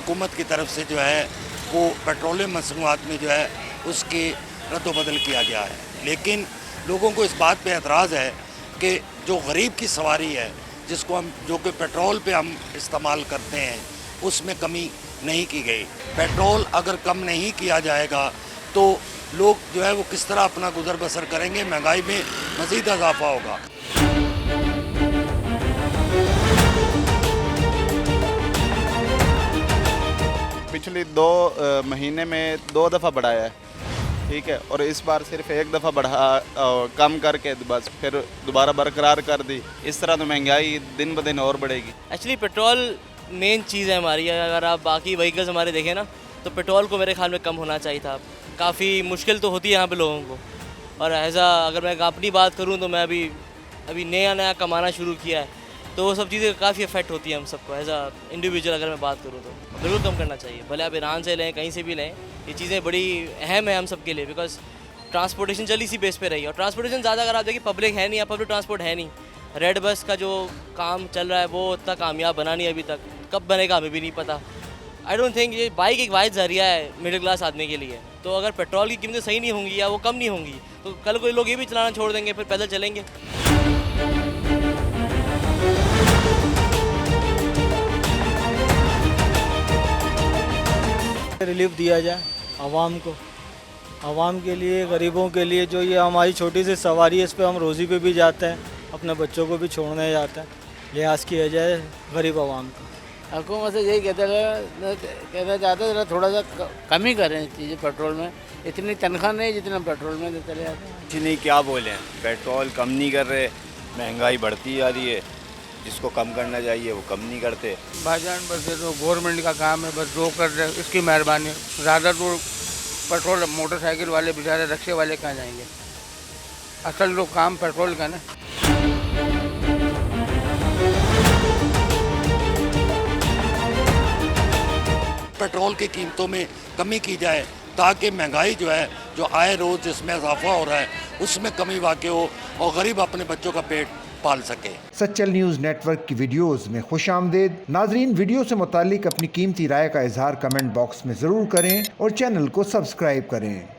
हुकूमत की तरफ से जो है वो पेट्रोलियम मसनूआत में जो है उसके रद्द-ओ-बदल किया गया है। लेकिन लोगों को इस बात पे एतराज़ है कि जो गरीब की सवारी है, जिसको हम जो कि पेट्रोल पे हम इस्तेमाल करते हैं, उसमें कमी नहीं की गई। पेट्रोल अगर कम नहीं किया जाएगा तो लोग जो है वो किस तरह अपना गुज़र बसर करेंगे, महंगाई में मज़ीद इज़ाफ़ा होगा। पिछले 2 महीने में 2 दफ़ा बढ़ाया है, ठीक है, और इस बार सिर्फ 1 दफ़ा कम करके बस फिर दोबारा बरकरार कर दी। इस तरह तो महंगाई दिन ब दिन और बढ़ेगी। एक्चुअली पेट्रोल मेन चीज़ है हमारी। अगर आप बाकी व्हीकल्स हमारे देखें ना, तो पेट्रोल को मेरे ख्याल में कम होना चाहिए था। काफ़ी मुश्किल तो होती है यहाँ पे लोगों को, और अगर मैं अपनी बात करूँ तो मैं अभी नया कमाना शुरू किया है, तो वो सब चीज़ें काफ़ी अफेक्ट होती है हम सबको। इंडिविजुअल अगर मैं बात करूँ तो बिल्कुल कम करना चाहिए। भले आप ईरान से लें, कहीं से भी लें, ये चीज़ें बड़ी अहम है हम सब के लिए, बिकॉज ट्रांसपोर्टेशन चल इसी बेस पे रही है। और ट्रांसपोर्टेशन ज़्यादा अगर आप देखिए, पब्लिक है नहीं, या पब्लिक ट्रांसपोर्ट है नहीं। रेड बस का जो काम चल रहा है वो उतना कामयाब बना नहीं अभी तक, कब बनेगा हमें भी नहीं पता। आई डोंट थिंक ये बाइक एक वाहिद ज़रिया है मिडिल क्लास आदमी के लिए। तो अगर पेट्रोल की कीमतें सही नहीं होंगी या वो कम नहीं होंगी, तो कल कोई लोग ये भी चलाना छोड़ देंगे, फिर पैदल चलेंगे। रिलीफ दिया जाए आवाम को, आवाम के लिए, गरीबों के लिए। जो ये हमारी छोटी सी सवारी है, इस पे हम रोज़ी पे भी जाते हैं, अपने बच्चों को भी छोड़ने जाते हैं। लिहाज किया जाए गरीब आवाम का। हुकूमत से यही कहना चाहते हैं, थोड़ा सा कम ही करें चीज़ें पेट्रोल में। इतनी तनख्वाह नहीं जितना पेट्रोल में चले जाते हैं। जी नहीं, क्या बोलें, पेट्रोल कम नहीं कर रहे, महंगाई बढ़ती जा रही है। जिसको कम करना चाहिए वो कम नहीं करते। भाईजान बस ये तो गवर्नमेंट का काम है, बस जो कर रहे इसकी मेहरबानी। ज़्यादा दूर पेट्रोल मोटरसाइकिल वाले बेचारे रिक्शे वाले कहाँ जाएंगे? असल तो काम पेट्रोल का ना। पेट्रोल की कीमतों में कमी की जाए ताकि महंगाई जो है, जो आए रोज़ जिसमें इजाफा हो रहा है, उसमें कमी वाक़ई हो और गरीब अपने बच्चों का पेट पाल सके। सच्चल न्यूज़ नेटवर्क की वीडियोस में खुशामदीद। नाजरीन, वीडियो से मुतालिक अपनी कीमती राय का इजहार कमेंट बॉक्स में ज़रूर करें और चैनल को सब्सक्राइब करें।